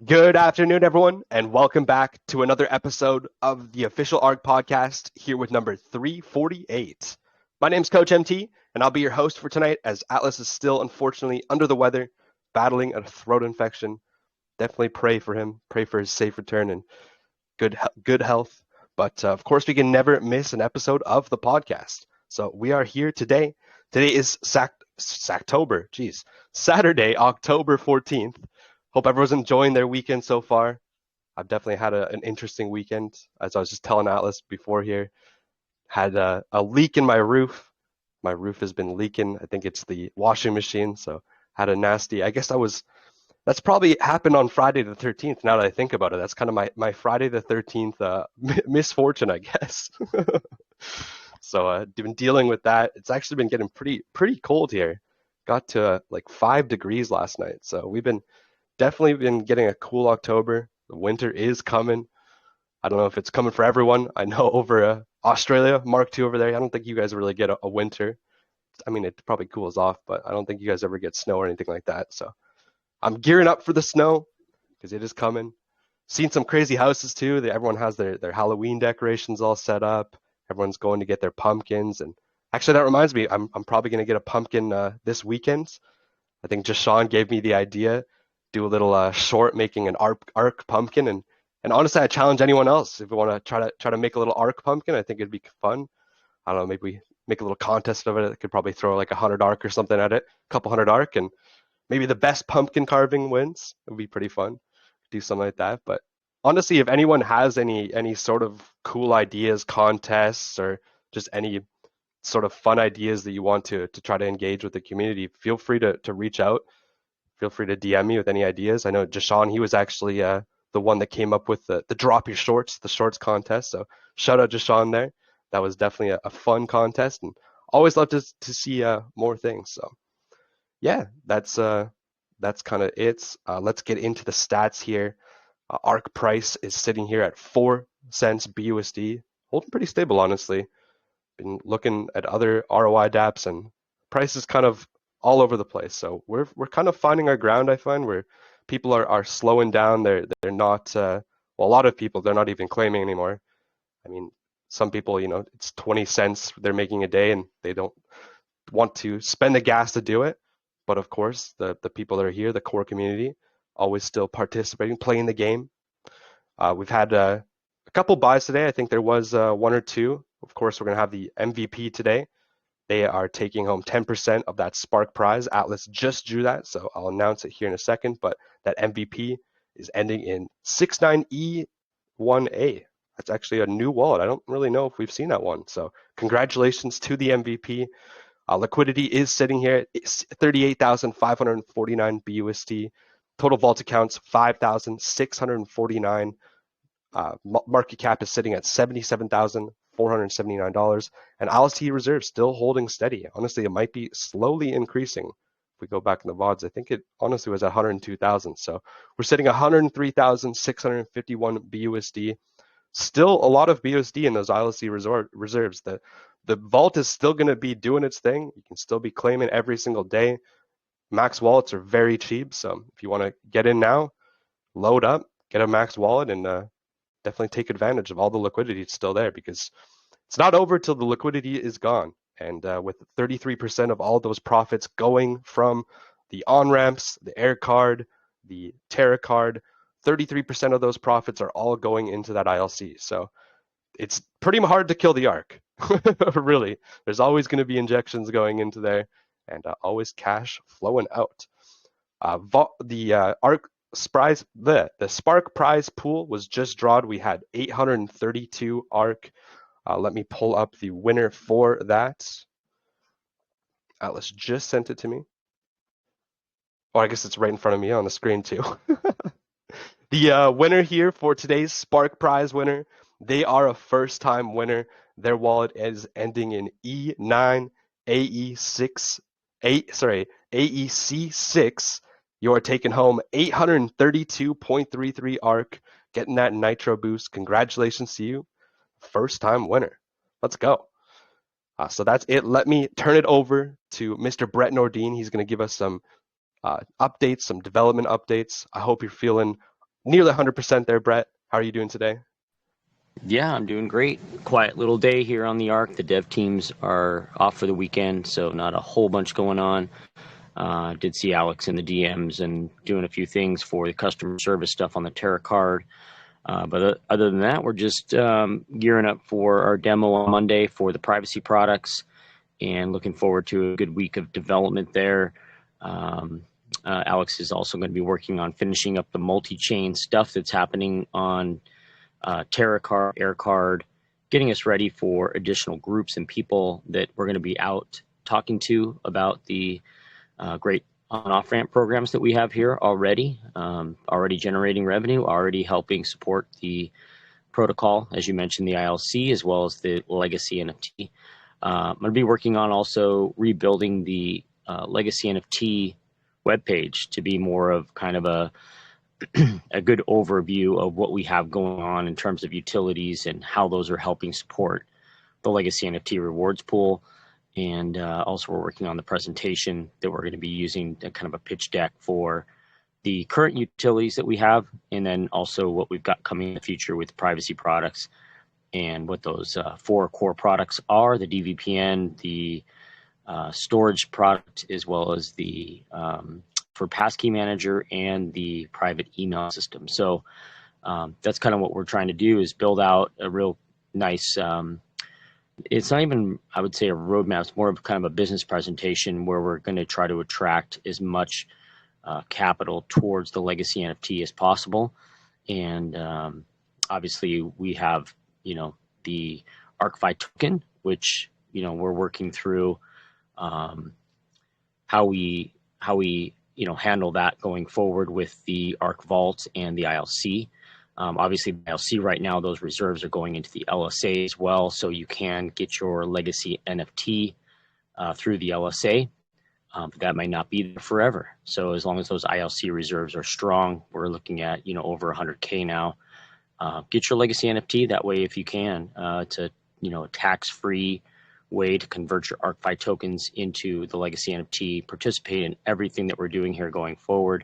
Good afternoon, everyone, and welcome back to another episode of the official ARK podcast here with number 348. My name's Coach MT, and I'll be your host for tonight as Atlas is still unfortunately under the weather, battling a throat infection. Definitely pray for him, pray for his safe return and good health. But of course, we can never miss an episode of the podcast. So we are here today. Today is Saturday, October 14th. Hope everyone's enjoying their weekend so far. I've definitely had an interesting weekend. As I was just telling Atlas before here, had a leak in my roof. My roof has been leaking. I think it's the washing machine. So had a nasty, I guess that's probably happened on Friday the 13th. Now that I think about it, that's kind of my Friday the 13th misfortune, I guess. So been dealing with that. It's actually been getting pretty cold here. Got to like 5 degrees last night. So we've been definitely been getting a cool October. The winter is coming. I don't know if it's coming for everyone. I know over Australia, Mark II over there, I don't think you guys really get a winter. I mean, it probably cools off, but I don't think you guys ever get snow or anything like that. So I'm gearing up for the snow because it is coming. Seen some crazy houses too. Everyone has their Halloween decorations all set up. Everyone's going to get their pumpkins. And actually, that reminds me, I'm probably going to get a pumpkin this weekend. I think Jashawn gave me the idea. Do a little short making an ARK pumpkin, and honestly, I challenge anyone else if you want to try to make a little ARK pumpkin. I think it'd be fun. I don't know, maybe we make a little contest of it. I could probably throw like 100 ARK or something at it, a couple hundred ARK, and maybe the best pumpkin carving wins. It would be pretty fun. Do something like that. But honestly, if anyone has any sort of cool ideas, contests, or just any sort of fun ideas that you want to try to engage with the community, feel free to reach out. Feel free to DM me with any ideas. I know Jashawn, he was actually the one that came up with the drop your shorts, the shorts contest. So shout out Jashawn there. That was definitely a fun contest, and always love to see more things. So yeah, that's kind of it. Let's get into the stats here. ARK price is sitting here at 4 cents BUSD, holding pretty stable, honestly. Been looking at other ROI dApps, and price is kind of all over the place. So we're kind of finding our ground, I find, where people are slowing down. They're not well, a lot of people, they're not even claiming anymore. I mean, some people, it's 20 cents they're making a day and they don't want to spend the gas to do it. But of course, the people that are here, the core community, always still participating, playing the game. We've had a couple buys today. I think there was one or two. Of course, we're going to have the MVP today. They are taking home 10% of that Spark prize. Atlas just drew that, so I'll announce it here in a second. But that MVP is ending in 69E1A. That's actually a new wallet. I don't really know if we've seen that one. So congratulations to the MVP. Liquidity is sitting here at 38,549 BUSD. Total vault accounts 5,649. Market cap is sitting at $77,479, and LST reserves still holding steady. Honestly, it might be slowly increasing. If we go back in the VODs, I think it honestly was at 102,000. So we're sitting 103,651 BUSD. Still a lot of BUSD in those ILC reserves. The vault is still going to be doing its thing. You can still be claiming every single day. Max wallets are very cheap, so if you want to get in now, load up, get a max wallet, and definitely take advantage of all the liquidity that's still there, because it's not over till the liquidity is gone. And with 33% of all those profits going from the on-ramps, the air card, the Terra card, 33% of those profits are all going into that ILC. So it's pretty hard to kill the ARK. Really. There's always going to be injections going into there, and always cash flowing out. The ARK the Spark prize pool was just drawed. We had 832 ARK. Let me pull up the winner for that. Atlas just sent it to me. Oh, I guess it's right in front of me on the screen too. The winner here for today's Spark prize winner, they are a first-time winner. Their wallet is ending in E9 AE6 AEC6. You are taking home 832.33 ARK, getting that nitro boost. Congratulations to you, first-time winner. Let's go. So that's it. Let me turn it over to Mr. Brett Nordin. He's going to give us some updates, some development updates. I hope you're feeling nearly 100% there, Brett. How are you doing today? Yeah, I'm doing great. Quiet little day here on the Ark. The dev teams are off for the weekend, so not a whole bunch going on. Did see Alex in the DMs and doing a few things for the customer service stuff on the Terra card. But other than that, we're just gearing up for our demo on Monday for the privacy products and looking forward to a good week of development there. Alex is also going to be working on finishing up the multi-chain stuff that's happening on Terra card, Air card, getting us ready for additional groups and people that we're going to be out talking to about the great on-off ramp programs that we have here already, already generating revenue, already helping support the protocol, as you mentioned, the ILC, as well as the legacy NFT. I'm going to be working on also rebuilding the legacy NFT webpage to be more of kind of a good overview of what we have going on in terms of utilities and how those are helping support the legacy NFT rewards pool. And also we're working on the presentation that we're going to be using, kind of a pitch deck for the current utilities that we have, and then also what we've got coming in the future with privacy products and what those 4 core products are: the DVPN, the storage product, as well as the for passkey manager and the private email system. So that's kind of what we're trying to do, is build out a real nice it's not even, I would say, a roadmap. It's more of kind of a business presentation where we're going to try to attract as much capital towards the legacy NFT as possible. And obviously we have, the ArkFi token, which, we're working through how we handle that going forward with the Ark Vault and the ILC. Obviously, the ILC right now, those reserves are going into the LSA as well, so you can get your legacy NFT through the LSA. But that might not be there forever. So as long as those ILC reserves are strong, we're looking at over 100K now. Get your legacy NFT that way if you can. It's a tax-free way to convert your ArkFi tokens into the legacy NFT, participate in everything that we're doing here going forward,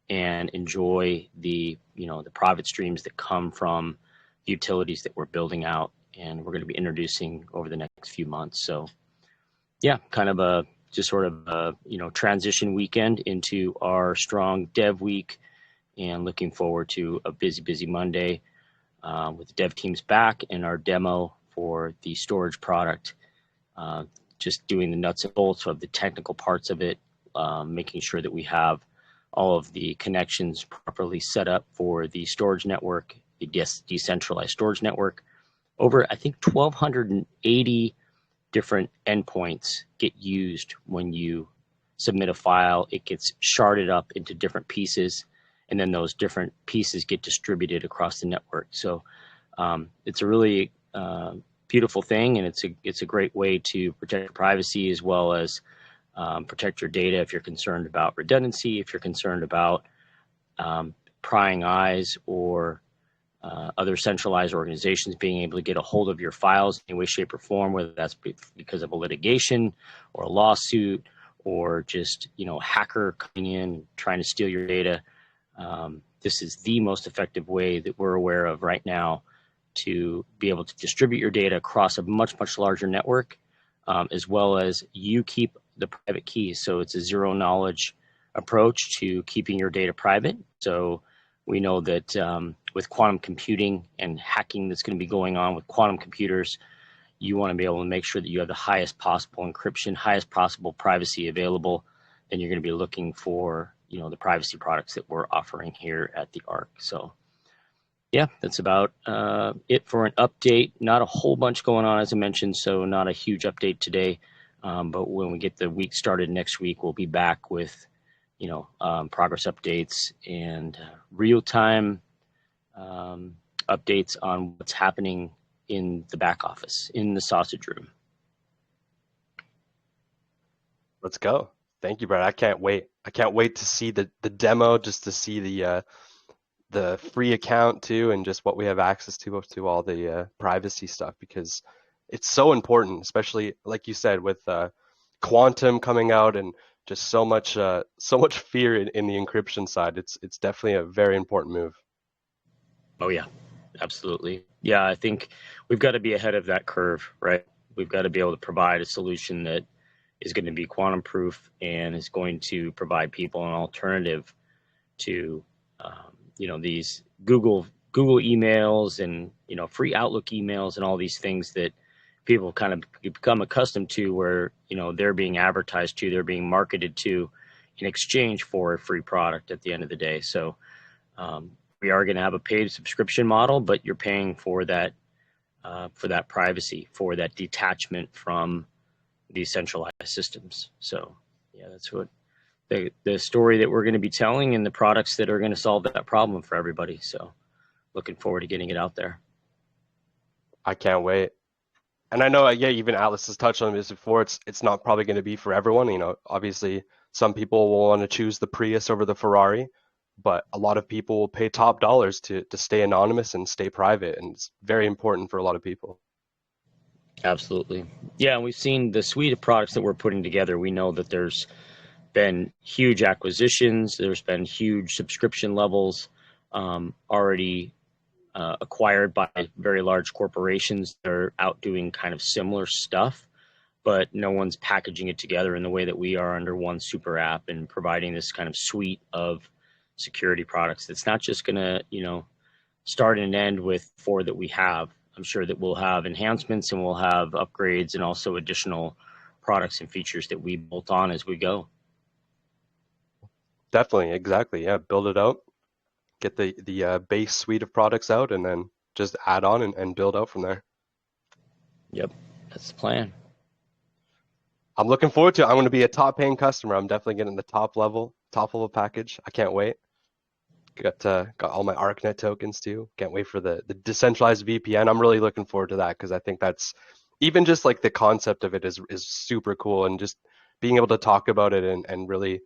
and enjoy the the profit streams that come from the utilities that we're building out and we're going to be introducing over the next few months. So yeah, kind of a just sort of a transition weekend into our strong dev week, and looking forward to a busy Monday with the dev teams back and our demo for the storage product. Just doing the nuts and bolts of the technical parts of it, making sure that we have all of the connections properly set up for the storage network, the decentralized storage network. Over, I think, 1,280 different endpoints get used when you submit a file. It gets sharded up into different pieces, and then those different pieces get distributed across the network. So it's a really beautiful thing, and it's a great way to protect privacy as well as protect your data if you're concerned about redundancy, if you're concerned about prying eyes or other centralized organizations being able to get a hold of your files in any way, shape, or form, whether that's because of a litigation or a lawsuit or just a hacker coming in trying to steal your data. This is the most effective way that we're aware of right now to be able to distribute your data across a much larger network, as well as you keep the private keys. So it's a zero knowledge approach to keeping your data private. So we know that with quantum computing and hacking that's going to be going on with quantum computers, you want to be able to make sure that you have the highest possible encryption, highest possible privacy available. Then you're going to be looking for the privacy products that we're offering here at the Ark. So yeah, that's about it for an update. Not a whole bunch going on, as I mentioned, so not a huge update today. But when we get the week started next week, we'll be back with, progress updates and real-time updates on what's happening in the back office, in the sausage room. Let's go. Thank you, Brett. I can't wait. I can't wait to see the demo, just to see the free account too, and just what we have access to all the privacy stuff, because it's so important, especially like you said with quantum coming out and just so much fear in the encryption side. It's definitely a very important move. Oh yeah, absolutely. Yeah, I think we've got to be ahead of that curve, right? We've got to be able to provide a solution that is going to be quantum proof and is going to provide people an alternative to, these Google emails and free Outlook emails and all these things that people kind of become accustomed to, where they're being advertised to, they're being marketed to, in exchange for a free product at the end of the day. So we are going to have a paid subscription model, but you're paying for that privacy, for that detachment from these centralized systems. So yeah, that's what the story that we're going to be telling, and the products that are going to solve that problem for everybody. So looking forward to getting it out there. I can't wait. And I know, yeah, even Atlas has touched on this before. It's not probably going to be for everyone. Obviously, some people will want to choose the Prius over the Ferrari, but a lot of people will pay top dollars to stay anonymous and stay private, and it's very important for a lot of people. Absolutely. Yeah, and we've seen the suite of products that we're putting together. We know that there's been huge acquisitions, there's been huge subscription levels already acquired by very large corporations that are out doing kind of similar stuff, but no one's packaging it together in the way that we are under one super app and providing this kind of suite of security products that's not just going to, start and end with four that we have. I'm sure that we'll have enhancements and we'll have upgrades and also additional products and features that we bolt on as we go. Definitely, exactly. Yeah, build it out, get the base suite of products out, and then just add on and build out from there. Yep, that's the plan. I'm looking forward to it. I'm going to be a top paying customer. I'm definitely getting the top level package. I can't wait. Got all my ArkNet tokens too. Can't wait for the decentralized VPN. I'm really looking forward to that because I think that's even just like the concept of it is super cool, and just being able to talk about it and really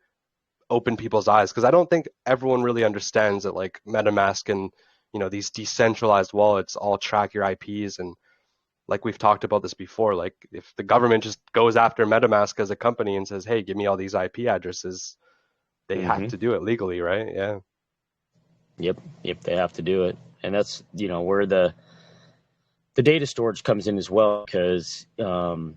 open people's eyes, because I don't think everyone really understands that like MetaMask and these decentralized wallets all track your IPs. And like we've talked about this before, like if the government just goes after MetaMask as a company and says, hey, give me all these IP addresses, they have Mm-hmm. to do it legally, right? Yeah. Yep, they have to do it, and that's where the data storage comes in as well, because the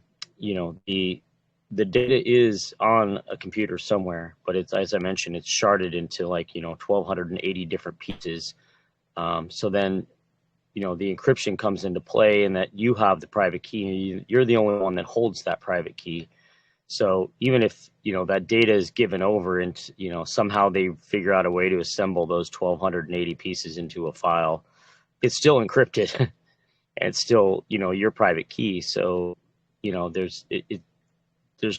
data is on a computer somewhere, but it's, as I mentioned, it's sharded into like 1,280 different pieces. So then the encryption comes into play, and that you have the private key. You're the only one that holds that private key. So even if that data is given over, and somehow they figure out a way to assemble those 1,280 pieces into a file, it's still encrypted, and it's still your private key. So there's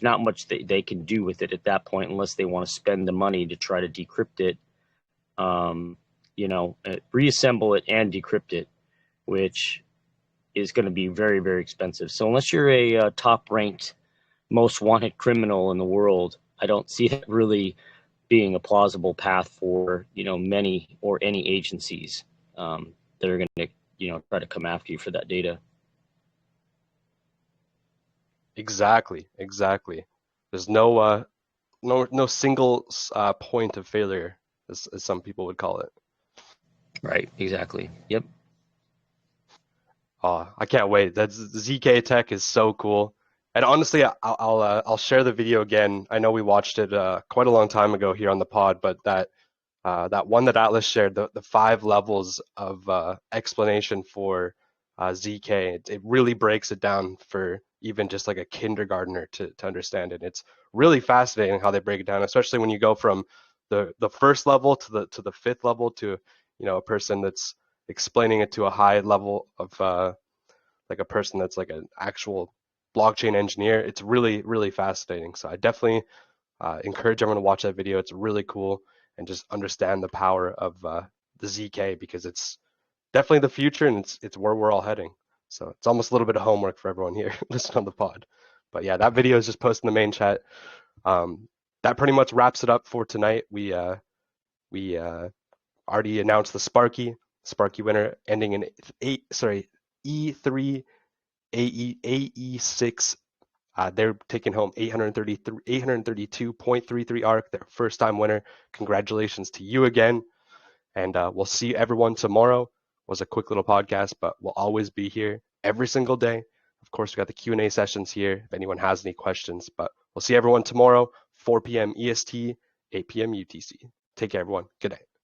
not much they can do with it at that point, unless they want to spend the money to try to decrypt it, reassemble it and decrypt it, which is going to be very, very expensive. So unless you're a top ranked, most wanted criminal in the world, I don't see that really being a plausible path for many or any agencies that are going to try to come after you for that data. Exactly. There's no single point of failure, as some people would call it. Right. Exactly. Yep. Oh, I can't wait. That ZK tech is so cool. And honestly, I'll share the video again. I know we watched it quite a long time ago here on the pod, but that one that Atlas shared, the 5 levels of explanation for ZK, it really breaks it down for even just like a kindergartner to understand it. It's really fascinating how they break it down, especially when you go from the first level to the fifth level to a person that's explaining it to a high level of like a person that's like an actual blockchain engineer. It's really fascinating. So I definitely encourage everyone to watch that video. It's really cool, and just understand the power of the ZK, because it's definitely the future, and it's where we're all heading. So it's almost a little bit of homework for everyone here listening on the pod. But yeah, that video is just posted in the main chat. That pretty much wraps it up for tonight. We already announced the Sparky winner, ending in E3 AE6. They're taking home 832.33 ARK, their first time winner. Congratulations to you again. And we'll see everyone tomorrow. was a quick little podcast, but we'll always be here every single day. Of course, we got the Q&A sessions here if anyone has any questions, but we'll see everyone tomorrow, 4 p.m. EST, 8 p.m. UTC. Take care, everyone. Good day.